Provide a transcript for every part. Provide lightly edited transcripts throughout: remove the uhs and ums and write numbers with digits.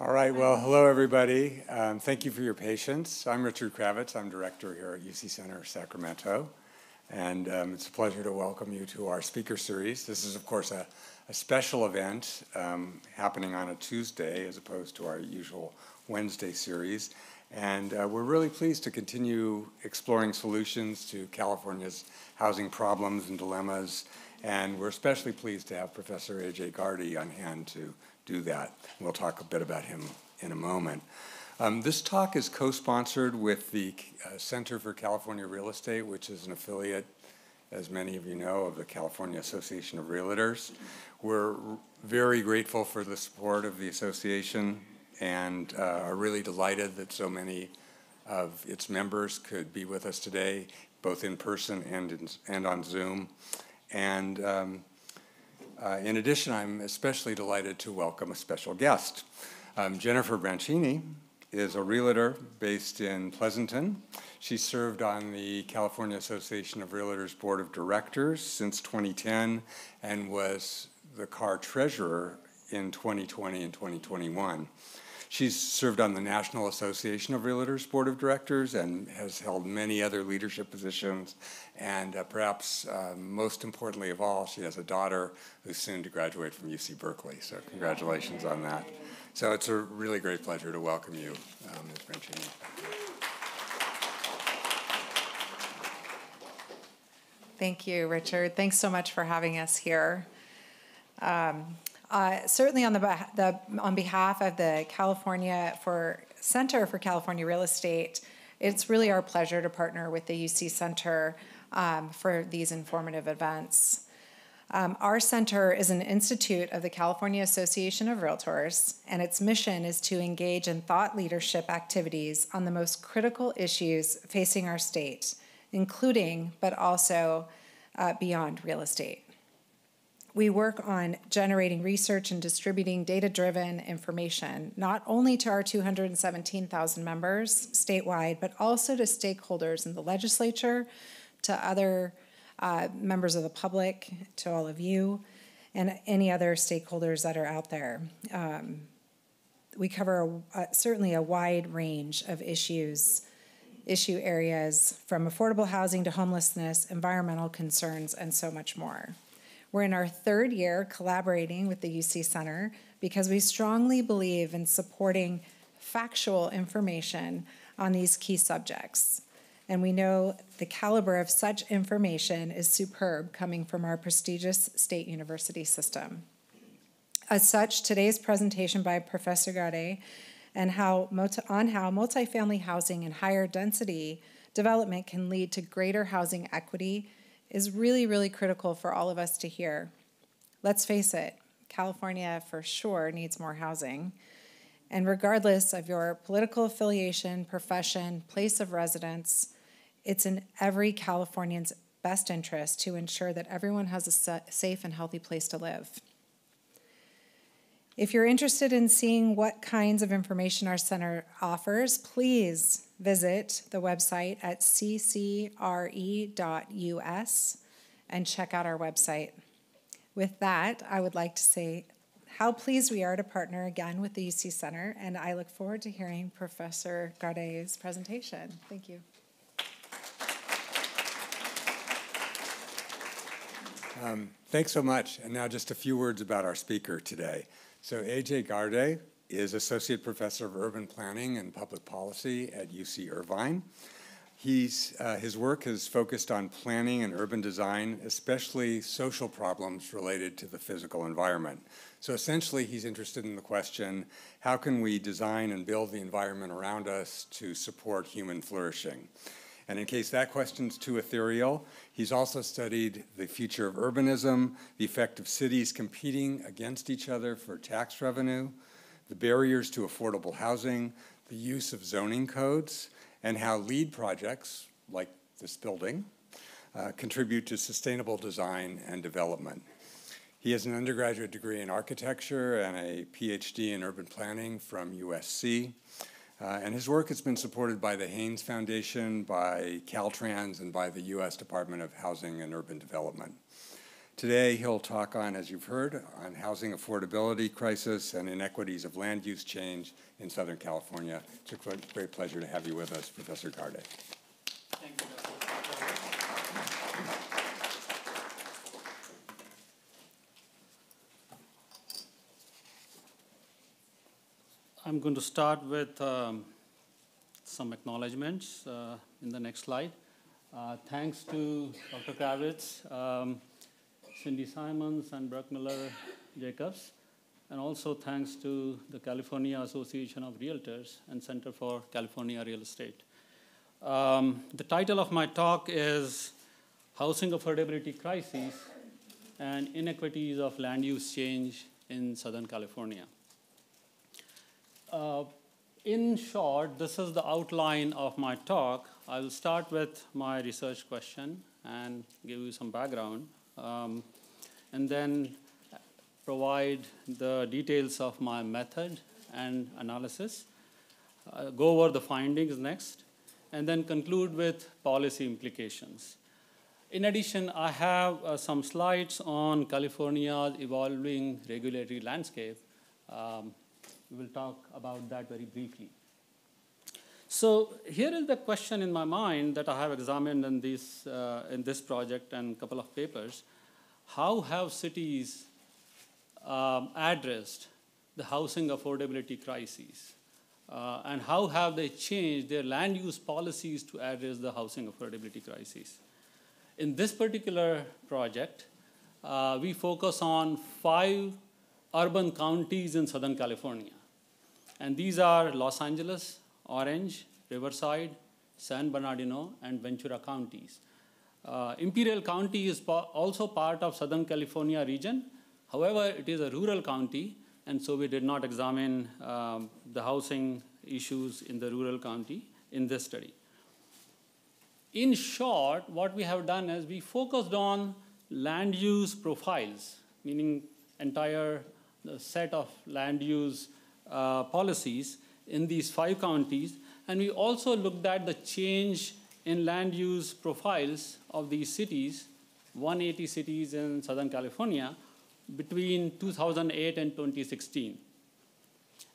All right, well, hello everybody. Thank you for your patience. I'm Richard Kravitz. I'm director here at UC Center Sacramento. And it's a pleasure to welcome you to our speaker series. This is, of course, a special event happening on a Tuesday as opposed to our usual Wednesday series. And we're really pleased to continue exploring solutions to California's housing problems and dilemmas. And we're especially pleased to have Professor A.J. Gardy on hand to do that. We'll talk a bit about him in a moment. This talk is co-sponsored with the Center for California Real Estate, which is an affiliate, as many of you know, of the California Association of Realtors. We're very grateful for the support of the association and are really delighted that so many of its members could be with us today, both in person and on Zoom. And in addition, I'm especially delighted to welcome a special guest. Jennifer Branchini is a realtor based in Pleasanton. She served on the California Association of Realtors Board of Directors since 2010 and was the CAR treasurer in 2020 and 2021. She's served on the National Association of Realtors Board of Directors and has held many other leadership positions. And perhaps most importantly of all, she has a daughter who's soon to graduate from UC Berkeley. So congratulations on that. So it's a really great pleasure to welcome you, Ms. Branchini. Thank you, Richard. Thanks so much for having us here. Certainly on behalf of the Center for California Real Estate, it's really our pleasure to partner with the UC Center for these informative events. Our center is an institute of the California Association of Realtors, and its mission is to engage in thought leadership activities on the most critical issues facing our state, including, but also beyond real estate. We work on generating research and distributing data-driven information, not only to our 217,000 members statewide, but also to stakeholders in the legislature, to other members of the public, to all of you, and any other stakeholders that are out there. We cover certainly a wide range of issue areas, from affordable housing to homelessness, environmental concerns, and so much more. We're in our third year collaborating with the UC Center because we strongly believe in supporting factual information on these key subjects. And we know the caliber of such information is superb coming from our prestigious state university system. As such, today's presentation by Professor Gardy on how multifamily housing and higher density development can lead to greater housing equity is really, really critical for all of us to hear. Let's face it, California for sure needs more housing. And regardless of your political affiliation, profession, place of residence, it's in every Californian's best interest to ensure that everyone has a safe and healthy place to live. If you're interested in seeing what kinds of information our center offers, please visit the website at ccre.us and check out our website. With that, I would like to say how pleased we are to partner again with the UC Center, and I look forward to hearing Professor Gardy's presentation. Thank you. Thanks so much. And now just a few words about our speaker today. So A.J. Gardy is Associate Professor of Urban Planning and Public Policy at UC Irvine. His work is focused on planning and urban design, especially social problems related to the physical environment. So essentially, he's interested in the question, how can we design and build the environment around us to support human flourishing? And in case that question's too ethereal, he's also studied the future of urbanism, the effect of cities competing against each other for tax revenue, the barriers to affordable housing, the use of zoning codes, and how LEED projects, like this building, contribute to sustainable design and development. He has an undergraduate degree in architecture and a PhD in urban planning from USC. And his work has been supported by the Haynes Foundation, by Caltrans, and by the U.S. Department of Housing and Urban Development. Today, he'll talk on, as you've heard, on housing affordability crisis and inequities of land use change in Southern California. It's a great pleasure to have you with us, Professor Garde. Thank you, Dr. I'm going to start with some acknowledgements in the next slide. Thanks to Dr. Kravitz, Cindy Simons, and Brooke Miller-Jacobs, and also thanks to the California Association of Realtors and Center for California Real Estate. The title of my talk is Housing Affordability Crises and Inequities of Land Use Change in Southern California. In short, this is the outline of my talk. I will start with my research question and give you some background, and then provide the details of my method and analysis, go over the findings next, and then conclude with policy implications. In addition, I have some slides on California's evolving regulatory landscape. We will talk about that very briefly. So here is the question in my mind that I have examined in this project and a couple of papers. How have cities addressed the housing affordability crises? And how have they changed their land use policies to address the housing affordability crises? In this particular project, we focus on 5 urban counties in Southern California. And these are Los Angeles, Orange, Riverside, San Bernardino, and Ventura counties. Imperial County is also part of Southern California region. However, it is a rural county, and so we did not examine the housing issues in the rural county in this study. In short, what we have done is we focused on land use profiles, meaning entire set of land use policies in these 5 counties, and we also looked at the change in land use profiles of these cities, 180 cities in Southern California, between 2008 and 2016.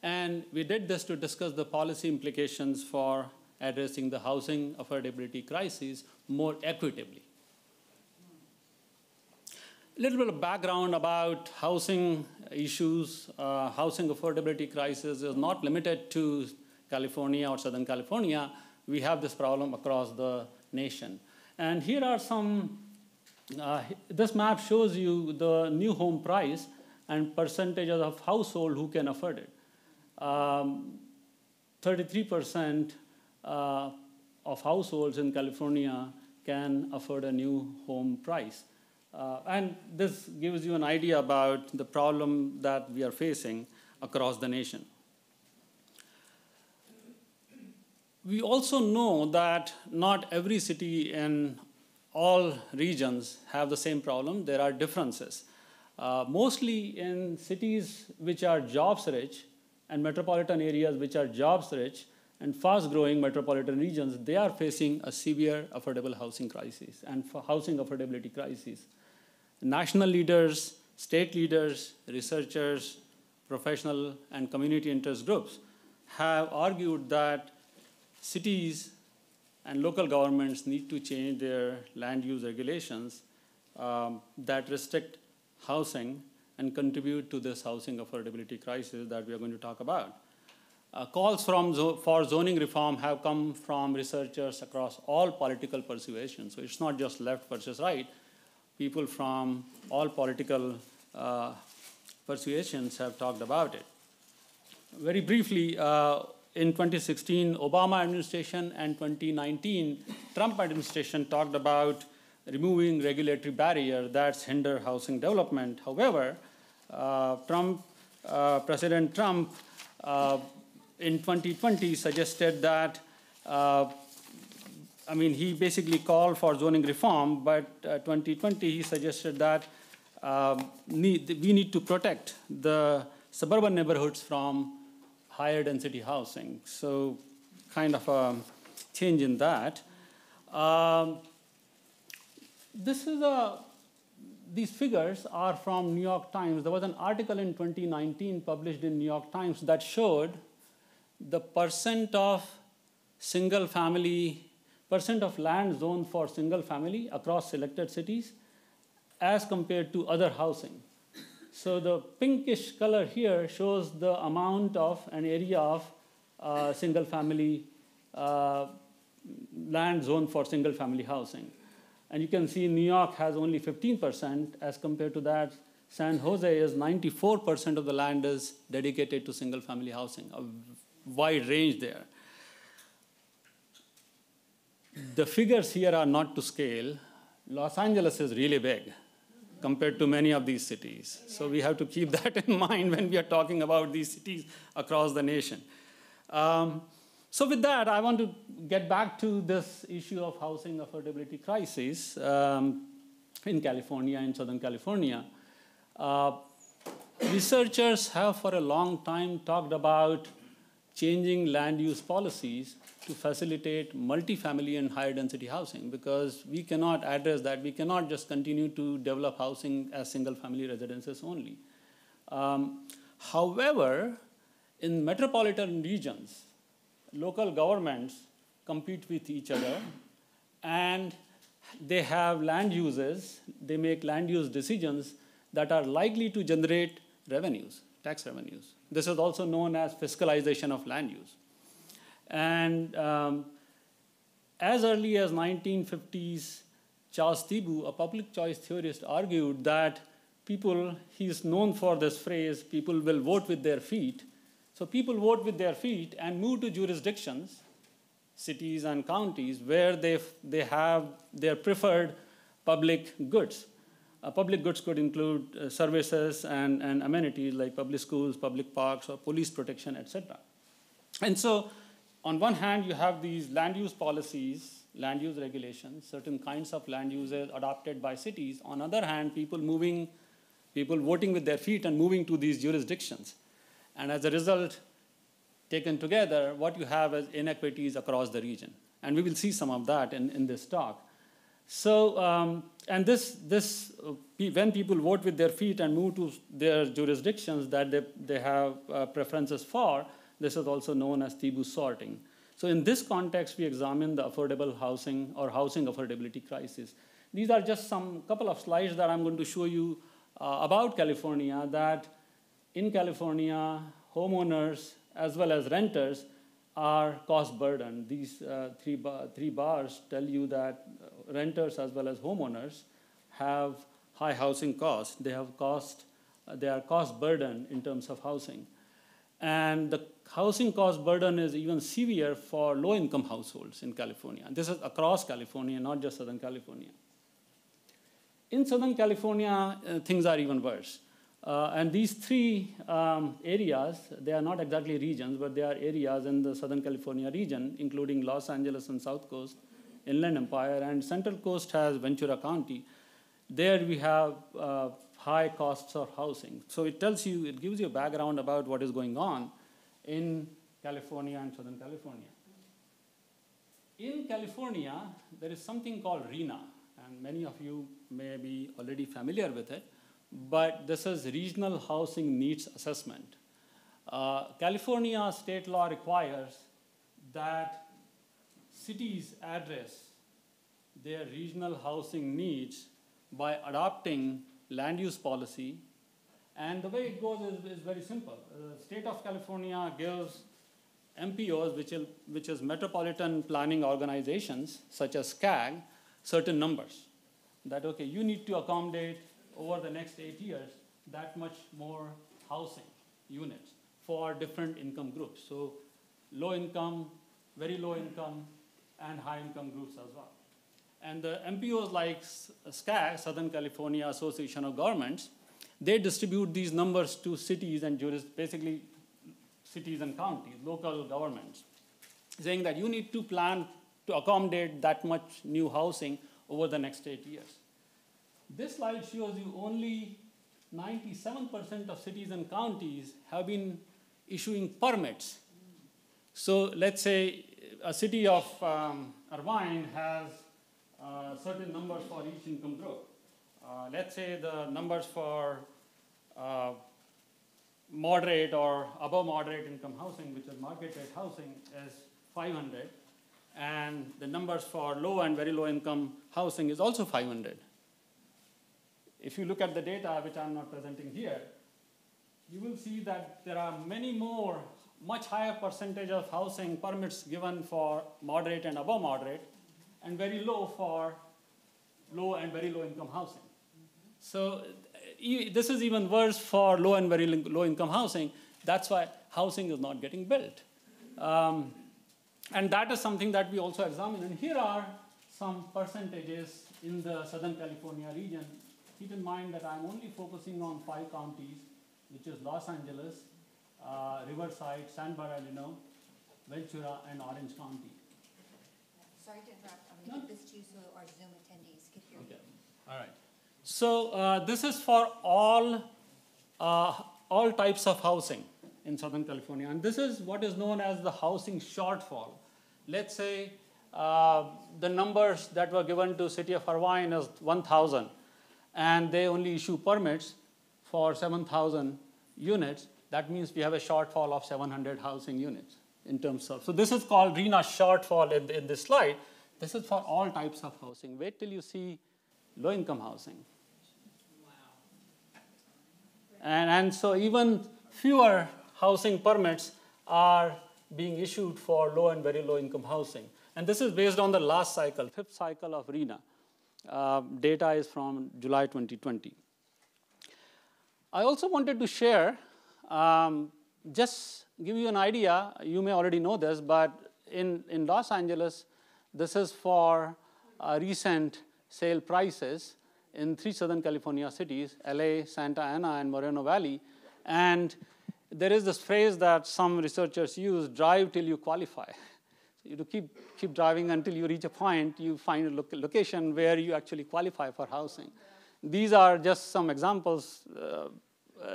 And we did this to discuss the policy implications for addressing the housing affordability crisis more equitably. A little bit of background about housing issues. Housing affordability crisis is not limited to California or Southern California. We have this problem across the nation. And here are some, this map shows you the new home price and percentages of household who can afford it. 33% of households in California can afford a new home price. And this gives you an idea about the problem that we are facing across the nation. We also know that not every city in all regions have the same problem. There are differences. Mostly in cities which are jobs rich and metropolitan areas which are jobs rich and fast growing metropolitan regions, they are facing a severe affordable housing crisis and housing affordability crisis. National leaders, state leaders, researchers, professional and community interest groups have argued that cities and local governments need to change their land use regulations that restrict housing and contribute to this housing affordability crisis that we are going to talk about. Calls for zoning reform have come from researchers across all political persuasions. So it's not just left versus right. People from all political persuasions have talked about it. Very briefly, in 2016, Obama administration, and 2019, Trump administration talked about removing regulatory barrier that's hinder housing development. However, President Trump in 2020 suggested that, he basically called for zoning reform, but 2020 he suggested that we need to protect the suburban neighborhoods from higher density housing. So kind of a change in that. This is these figures are from New York Times. There was an article in 2019 published in New York Times that showed the percent of land zoned for single family across selected cities as compared to other housing. So the pinkish color here shows the amount of an area of single family land zoned for single family housing. And you can see New York has only 15%. As compared to that, San Jose is 94% of the land is dedicated to single family housing, a wide range there. The figures here are not to scale. Los Angeles is really big compared to many of these cities. So we have to keep that in mind when we are talking about these cities across the nation. So with that, I want to get back to this issue of housing affordability crisis in California, in Southern California. Researchers have for a long time talked about changing land use policies to facilitate multifamily and higher density housing, because we cannot address that. We cannot just continue to develop housing as single family residences only. However, in metropolitan regions, local governments compete with each other, and they have land uses, they make land use decisions that are likely to generate revenues, tax revenues. This is also known as fiscalization of land use. And as early as 1950s, Charles Thibault, a public choice theorist, argued that he's known for this phrase, people will vote with their feet. So people vote with their feet and move to jurisdictions, cities and counties, where they have their preferred public goods. Public goods could include services and amenities like public schools, public parks, or police protection, etc. And so on one hand, you have these land use policies, land use regulations, certain kinds of land uses adopted by cities. On the other hand, people voting with their feet and moving to these jurisdictions. And as a result, taken together, what you have is inequities across the region. And we will see some of that in this talk. So, and when people vote with their feet and move to their jurisdictions that they have preferences for, this is also known as Thibault sorting. So in this context, we examine the affordable housing or housing affordability crisis. These are just couple of slides that I'm going to show you about California, that in California, homeowners as well as renters are cost burden. These three bars tell you that renters as well as homeowners have high housing costs. They are cost burden in terms of housing. And the housing cost burden is even severe for low-income households in California. This is across California, not just Southern California. In Southern California, things are even worse. And these three areas, they are not exactly regions, but they are areas in the Southern California region, including Los Angeles and South Coast, Inland Empire, and Central Coast has Ventura County. There we have high costs of housing. So it gives you a background about what is going on in California and Southern California. In California, there is something called RHNA, and many of you may be already familiar with it, but this is Regional Housing Needs Assessment. California state law requires that cities address their regional housing needs by adopting land use policy. And the way it goes is very simple. The state of California gives MPOs, which is Metropolitan Planning Organizations, such as CAG, certain numbers. That, okay, you need to accommodate over the next 8 years that much more housing units for different income groups. So low income, very low income, and high income groups as well. And the MPOs like SCAG, Southern California Association of Governments, they distribute these numbers to cities and basically cities and counties, local governments, saying that you need to plan to accommodate that much new housing over the next 8 years. This slide shows you only 97% of cities and counties have been issuing permits. So let's say a city of Irvine has certain numbers for each income group. let's say the numbers for moderate or above moderate income housing, which is market rate housing, is 500. And the numbers for low and very low income housing is also 500. If you look at the data, which I'm not presenting here, you will see that there are many more, much higher percentage of housing permits given for moderate and above moderate, and very low for low and very low income housing. So this is even worse for low and very low income housing. That's why housing is not getting built. And that is something that we also examine. And here are some percentages in the Southern California region. Keep in mind that I'm only focusing on 5 counties, which is Los Angeles, Riverside, San Bernardino, Ventura, and Orange County. Sorry to interrupt. I'm going to give this to you so our Zoom attendees can hear you. All right. So this is for all types of housing in Southern California. And this is what is known as the housing shortfall. Let's say the numbers that were given to City of Irvine is 1,000, and they only issue permits for 7,000 units. That means we have a shortfall of 700 housing units in terms of. So this is called RHNA shortfall in this slide. This is for all types of housing. Wait till you see low-income housing. Wow. And so even fewer housing permits are being issued for low and very low-income housing. And this is based on the last cycle, 5th cycle of RHNA. Data is from July 2020. I also wanted to share, just give you an idea, you may already know this, but in Los Angeles, this is for recent sale prices in 3 Southern California cities, LA, Santa Ana, and Moreno Valley. And there is this phrase that some researchers use, drive till you qualify. You keep driving until you reach a point, you find a location where you actually qualify for housing. These are just some examples.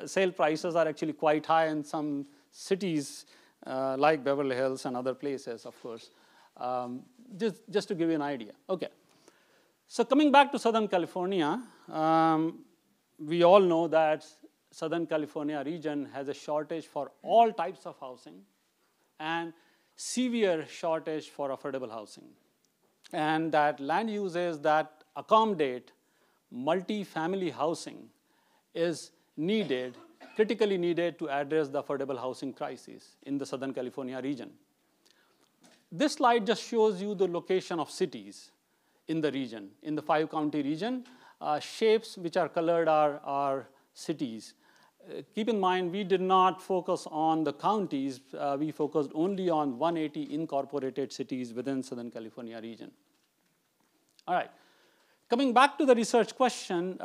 Sale prices are actually quite high in some cities like Beverly Hills and other places, of course. Just to give you an idea. Okay. So coming back to Southern California, we all know that Southern California region has a shortage for all types of housing and severe shortage for affordable housing. And that land uses that accommodate multi-family housing is needed, critically needed to address the affordable housing crisis in the Southern California region. This slide just shows you the location of cities in the region, in the 5-county region. Shapes which are colored are cities. Keep in mind, we did not focus on the counties. We focused only on 180 incorporated cities within Southern California region. All right. Coming back to the research question,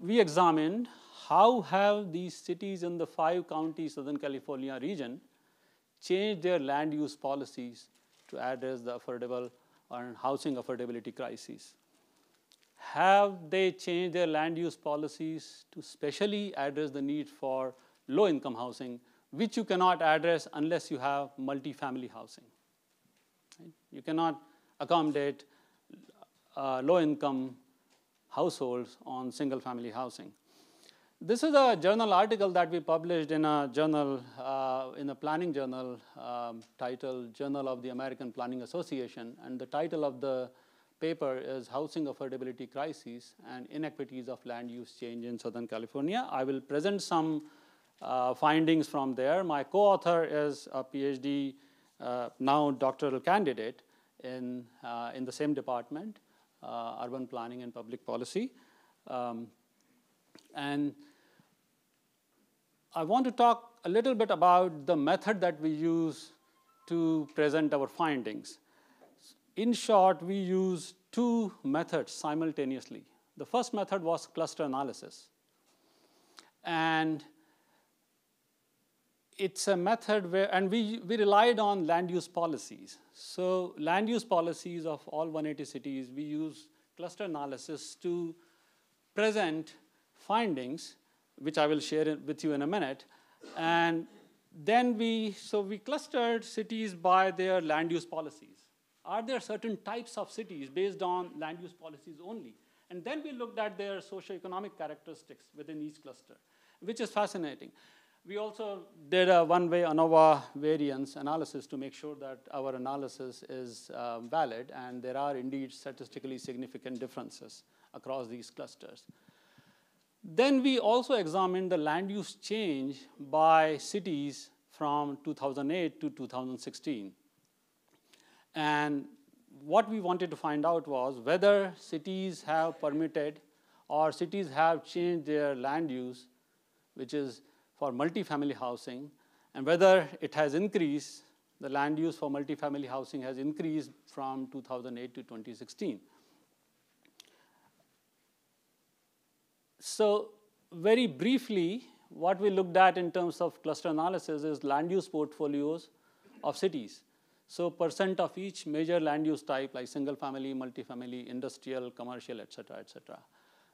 we examined how have these cities in the 5-county Southern California region changed their land use policies to address the affordable or housing affordability crisis. Have they changed their land use policies to specially address the need for low-income housing, which you cannot address unless you have multi-family housing? Right? You cannot accommodate low-income households on single-family housing. This is a journal article that we published in a journal, in a planning journal titled Journal of the American Planning Association, and the title of the paper is Housing Affordability Crises and Inequities of Land Use Change in Southern California. I will present some findings from there. My co-author is a PhD, now doctoral candidate in the same department, Urban Planning and Public Policy. And I want to talk a little bit about the method that we use to present our findings. In short, we use 2 methods simultaneously. The first method was cluster analysis. And it's a method where, and we relied on land use policies. So land use policies of all 180 cities, we use cluster analysis to present findings, which I will share with you in a minute. And then we clustered cities by their land use policies. Are there certain types of cities based on land use policies only? And then we looked at their socioeconomic characteristics within each cluster, which is fascinating. We also did a one-way ANOVA variance analysis to make sure that our analysis is valid, and there are indeed statistically significant differences across these clusters. Then we also examined the land use change by cities from 2008 to 2016. And what we wanted to find out was whether cities have permitted or cities have changed their land use, which is for multifamily housing, and whether it has increased, the land use for multifamily housing has increased from 2008 to 2016. So very briefly, what we looked at in terms of cluster analysis is land use portfolios of cities. So percent of each major land use type, like single family, multifamily, industrial, commercial, et cetera, et cetera.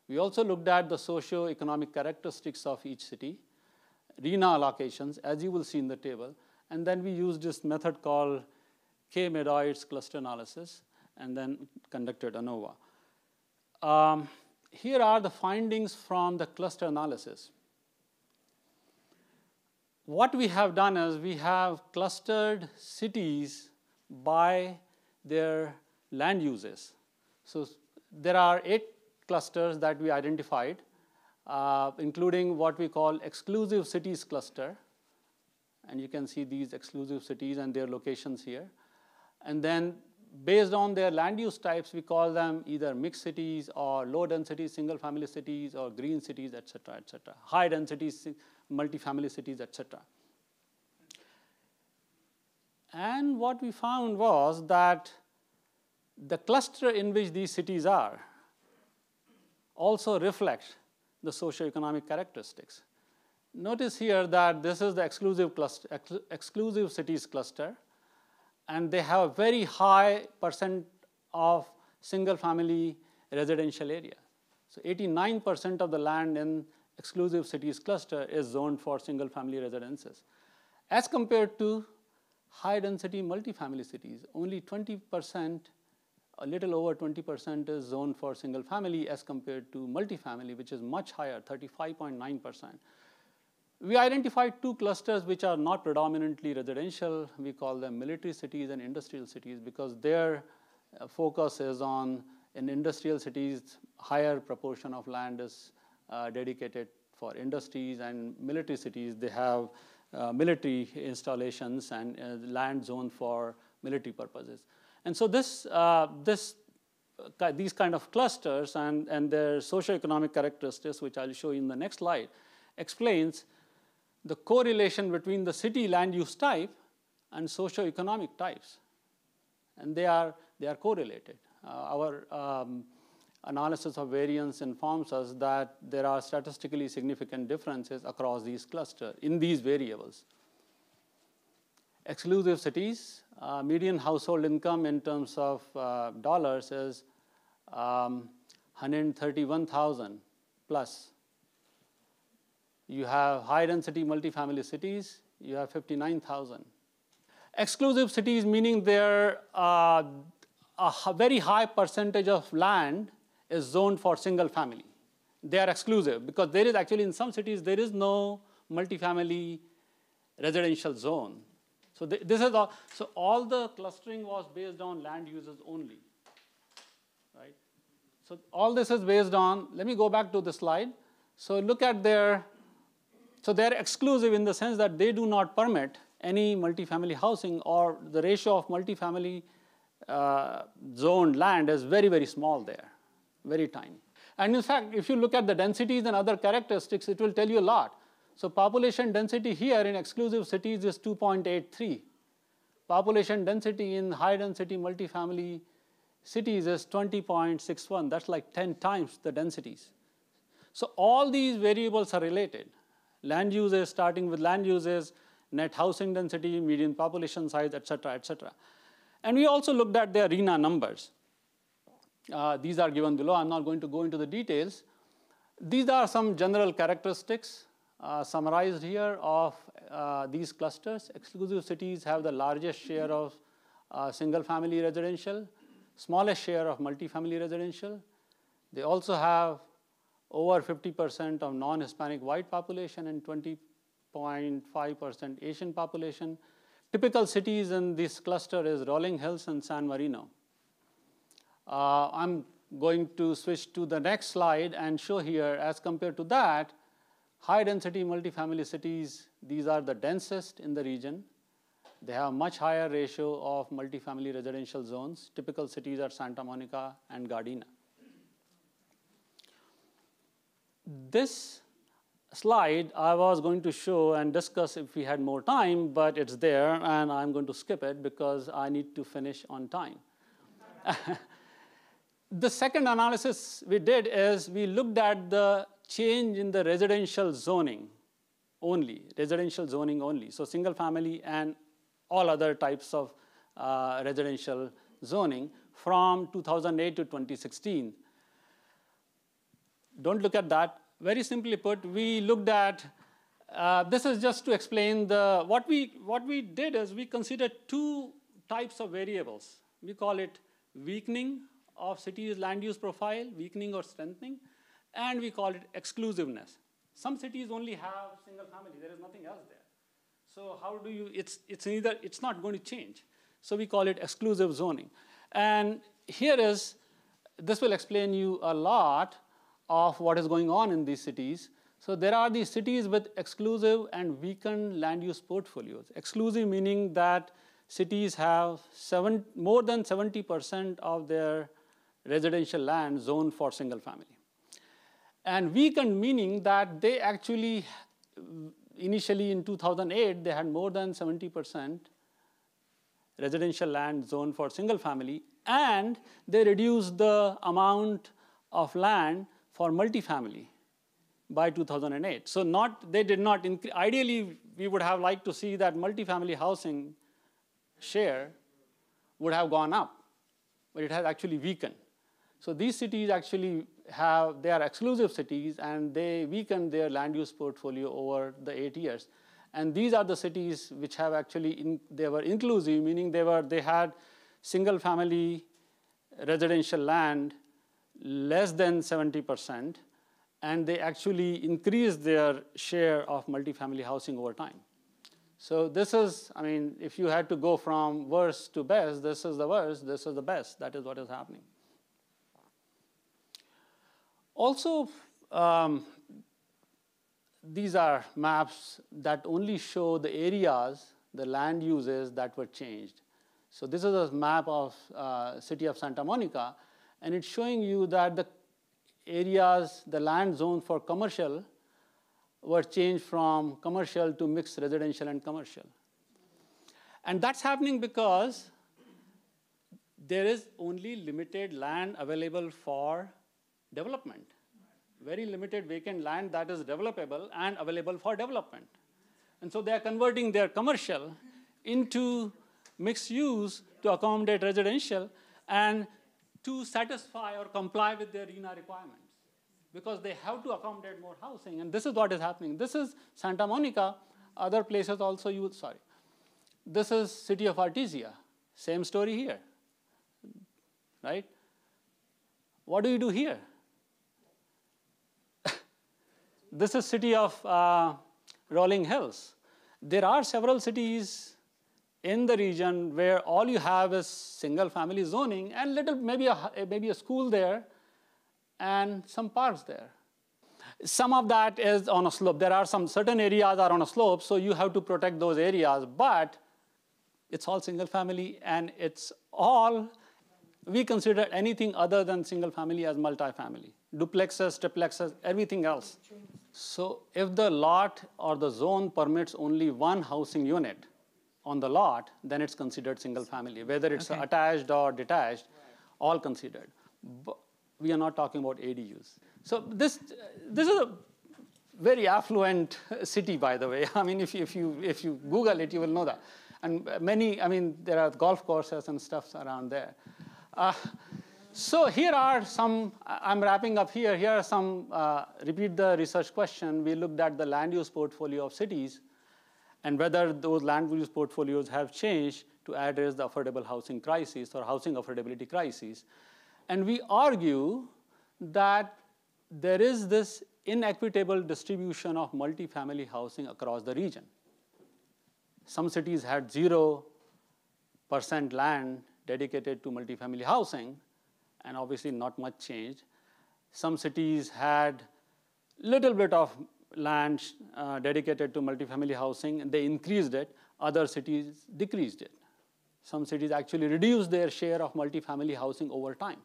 We also looked at the socio-economic characteristics of each city, RENA allocations, as you will see in the table. And then we used this method called K-Medoids cluster analysis, and then conducted ANOVA. Here are the findings from the cluster analysis. What we have done is we have clustered cities by their land uses. So there are 8 clusters that we identified, including what we call exclusive cities cluster. And you can see these exclusive cities and their locations here. And then based on their land use types, we call them either mixed cities or low density single family cities or green cities, et cetera, high density multifamily cities, et cetera. And what we found was that the cluster in which these cities are also reflects the socioeconomic characteristics. Notice here that this is the exclusive cities cluster, and they have a very high percent of single family residential area. So 89% of the land in exclusive cities cluster is zoned for single family residences. As compared to high density multifamily cities, only 20%, a little over 20% is zoned for single family as compared to multifamily, which is much higher, 35.9%. We identified 2 clusters which are not predominantly residential. We call them military cities and industrial cities because their focus is on, in industrial cities, higher proportion of land is dedicated for industries, and military cities, they have military installations and land zoned for military purposes. And so these kind of clusters and their socioeconomic characteristics, which I'll show you in the next slide, explains the correlation between the city land use type and socioeconomic types. And they are correlated. Our analysis of variance informs us that there are statistically significant differences across these clusters in these variables. Exclusive cities, median household income in terms of dollars is 131,000 plus. You have high density multifamily cities, you have 59,000. Exclusive cities meaning there a very high percentage of land is zoned for single family. They are exclusive because there is actually in some cities there is no multifamily residential zone. So this is all. So all the clustering was based on land uses only, right? So all this is based on. Let me go back to the slide. So look at their. So they're exclusive in the sense that they do not permit any multifamily housing, or the ratio of multifamily zoned land is very, very small there, very tiny. And in fact, if you look at the densities and other characteristics, it will tell you a lot. So population density here in exclusive cities is 2.83. Population density in high density multifamily cities is 20.61. That's like 10 times the densities. So all these variables are related. Land uses, starting with land uses, net housing density, median population size, et cetera, et cetera. And we also looked at their RENA numbers. These are given below. I'm not going to go into the details. These are some general characteristics summarized here of these clusters. Exclusive cities have the largest share of single family residential, smallest share of multifamily residential, They also have over 50% of non-Hispanic white population and 20.5% Asian population. Typical cities in this cluster is Rolling Hills and San Marino. I'm going to switch to the next slide and show here, as compared to that, high-density multifamily cities, these are the densest in the region. They have a much higher ratio of multifamily residential zones. Typical cities are Santa Monica and Gardena. This slide I was going to show and discuss if we had more time, but it's there, and I'm going to skip it because I need to finish on time. The second analysis we did is we looked at the change in the residential zoning only, so single family and all other types of residential zoning from 2008 to 2016. Don't look at that. Very simply put, we looked at, this is just to explain what we did is we considered two types of variables. We call it weakening of cities' land use profile, weakening or strengthening, and we call it exclusiveness. Some cities only have single family, there is nothing else there. So how do you, it's not going to change. So we call it exclusive zoning. And this will explain you a lot of what is going on in these cities. So there are these cities with exclusive and weakened land use portfolios. Exclusive meaning that cities have more than 70% of their residential land zoned for single family. And weakened meaning that they actually, initially in 2008, they had more than 70% residential land zoned for single family, and they reduced the amount of land for multifamily by 2008. So they did not increase. Ideally, we would have liked to see that multifamily housing share would have gone up, but it has actually weakened. So these cities actually they are exclusive cities, and they weakened their land use portfolio over the 8 years. And these are the cities which have actually, they were inclusive, meaning they had single family residential land less than 70%, and they actually increased their share of multifamily housing over time. So this is, I mean, if you had to go from worst to best, this is the worst, this is the best. That is what is happening. Also, these are maps that only show the areas, the land uses that were changed. So this is a map of city of Santa Monica, and it's showing you that the areas, the land zone for commercial were changed from commercial to mixed residential and commercial. And that's happening because there is only limited land available for development. Very limited vacant land that is developable and available for development. And so they are converting their commercial into mixed use to accommodate residential and to satisfy or comply with their RHNA requirements, because they have to accommodate more housing. And this is what is happening. This is Santa Monica. Other places also This is city of Artesia. Same story here, right? What do you do here? This is city of Rolling Hills. There are several cities in the region where all you have is single family zoning and maybe a school there and some parks there. Some of that is on a slope. There are some certain areas are on a slope, so you have to protect those areas, but it's all single family, and we consider anything other than single family as multifamily. Duplexes, triplexes, everything else. So if the lot or the zone permits only one housing unit on the lot, then it's considered single family. Whether it's attached or detached, all considered. But we are not talking about ADUs. So this is a very affluent city, by the way. I mean, if you Google it, you will know that. And there are golf courses and stuff around there. So here are some, I'm wrapping up here. Here are some, repeat the research question. We looked at the land use portfolio of cities and whether those land use portfolios have changed to address the affordable housing crisis or housing affordability crisis. And we argue that there is this inequitable distribution of multifamily housing across the region. Some cities had 0% land dedicated to multifamily housing, and obviously not much changed. Some cities had little bit of land dedicated to multifamily housing, and they increased it. Other cities decreased it. Some cities actually reduced their share of multifamily housing over time.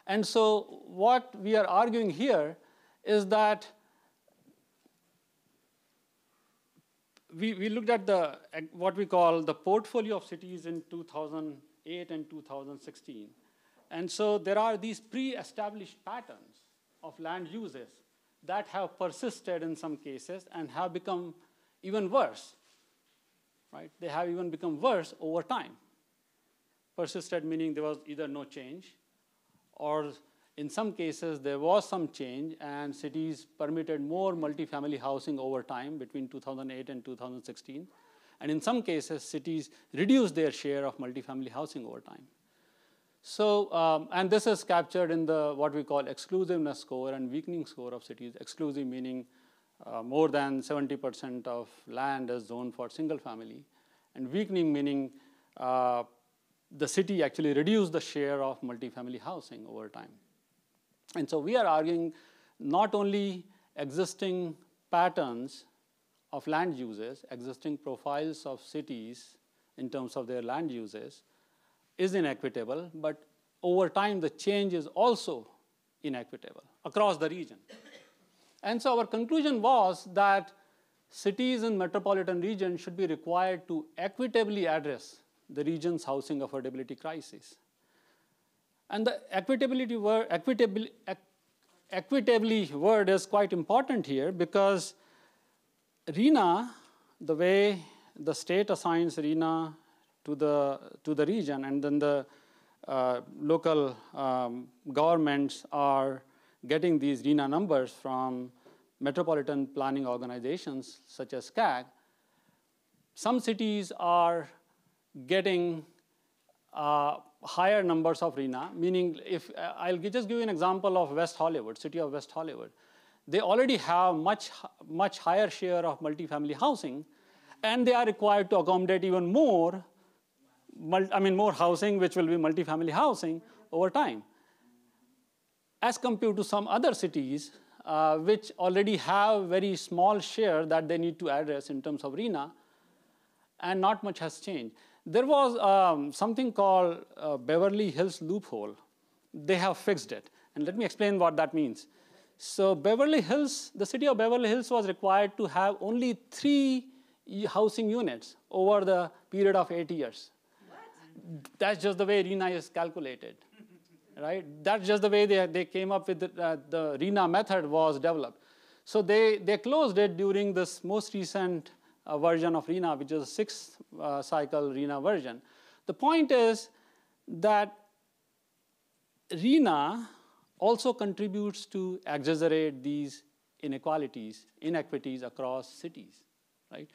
And so what we are arguing here is that we looked at what we call the portfolio of cities in 2008 and 2016. And so there are these pre-established patterns of land uses that have persisted in some cases and have become even worse. Right? They have even become worse over time. Persisted meaning there was either no change, or in some cases there was some change and cities permitted more multifamily housing over time between 2008 and 2016. And in some cases, cities reduced their share of multifamily housing over time. So, and this is captured in the what we call exclusiveness score and weakening score of cities. Exclusive meaning more than 70% of land is zoned for single family, and weakening meaning the city actually reduced the share of multifamily housing over time. And so we are arguing not only existing patterns of land uses, existing profiles of cities in terms of their land uses is inequitable, but over time the change is also inequitable across the region. And so our conclusion was that cities in metropolitan regions should be required to equitably address the region's housing affordability crisis. And the equitably word is quite important here because RHNA, the way the state assigns RHNA to the region, and then the local governments are getting these RHNA numbers from metropolitan planning organizations such as CAG. Some cities are getting higher numbers of RHNA, meaning if I'll just give you an example of West Hollywood, city of West Hollywood. They already have much higher share of multifamily housing, and they are required to accommodate even more, more housing, which will be multifamily housing over time, as compared to some other cities which already have very small share that they need to address in terms of RHNA, and not much has changed. There was something called Beverly Hills loophole. They have fixed it, and let me explain what that means. So Beverly Hills, the city of Beverly Hills was required to have only 3 housing units over the period of 8 years. What? That's just the way RHNA is calculated, right? That's just the way they came up with the RHNA method was developed. So they closed it during this most recent version of RHNA, which is a 6th cycle RHNA version. The point is that RHNA also contributes to exaggerate these inequities across cities, right?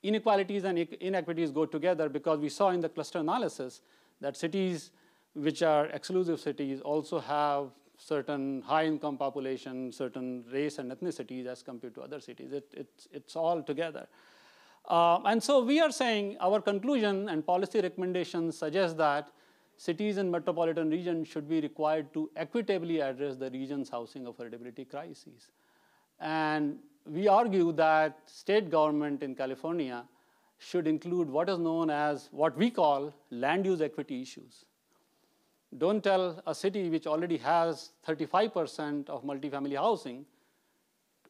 Inequalities and inequities go together because we saw in the cluster analysis that cities which are exclusive cities also have certain high-income population, certain race and ethnicities as compared to other cities. It's all together. And so we are saying our conclusion and policy recommendations suggest that cities in metropolitan regions should be required to equitably address the region's housing affordability crises. And we argue that state government in California should include what is known as what we call land use equity issues. Don't tell a city which already has 35% of multifamily housing,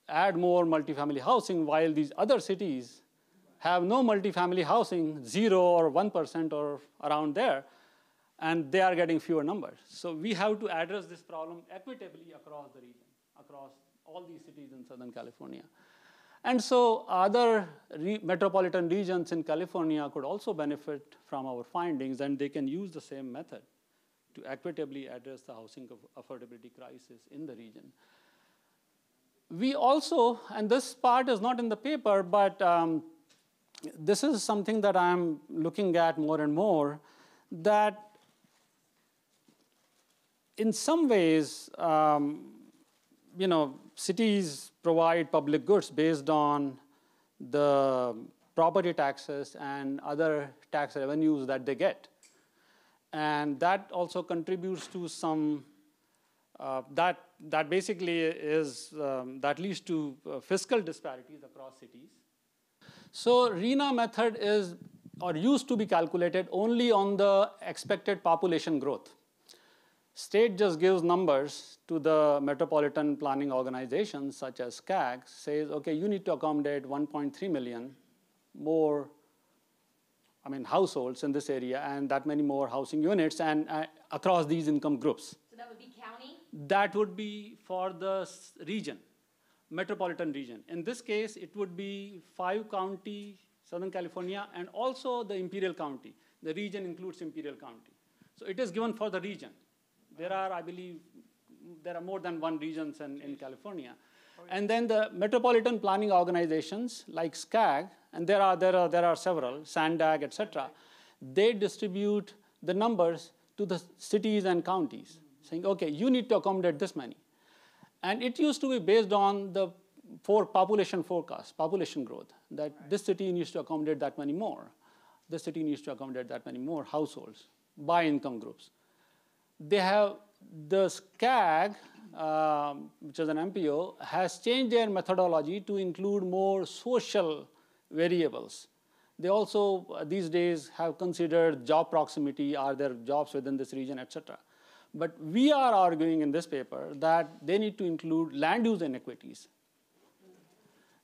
add more multifamily housing while these other cities have no multifamily housing, 0 or 1% or around there, and they are getting fewer numbers. So we have to address this problem equitably across the region, across all these cities in Southern California. And so other metropolitan regions in California could also benefit from our findings, and they can use the same method to equitably address the housing affordability crisis in the region. We also, and this part is not in the paper, but this is something that I'm looking at more and more, that in some ways, cities provide public goods based on the property taxes and other tax revenues that they get. And that also contributes to some, that basically is, that leads to fiscal disparities across cities. So RHNA method is, or used to be calculated only on the expected population growth. State just gives numbers to the metropolitan planning organizations such as CAG, says, okay, you need to accommodate 1.3 million more households in this area and that many more housing units and across these income groups. So that would be county? That would be for the region, metropolitan region. In this case, it would be 5 county, Southern California, and also the Imperial County. The region includes Imperial County. So it is given for the region. There are, I believe, there are more than one regions in California. And then the metropolitan planning organizations like SCAG, and there are several, SANDAG, et cetera, they distribute the numbers to the cities and counties, saying, okay, you need to accommodate this many. And it used to be based on the population forecast, population growth, that this city needs to accommodate that many more. This city needs to accommodate that many more households by income groups. They have, the SCAG, which is an MPO, has changed their methodology to include more social variables. They also, these days, have considered job proximity, are there jobs within this region, et cetera. But we are arguing in this paper that they need to include land use inequities.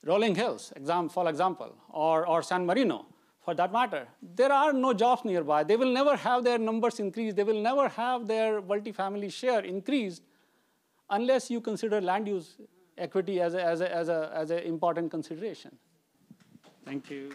Rolling Hills, for example, or San Marino, for that matter, there are no jobs nearby. They will never have their numbers increased. They will never have their multifamily share increased unless you consider land use equity as an important consideration. Thank you.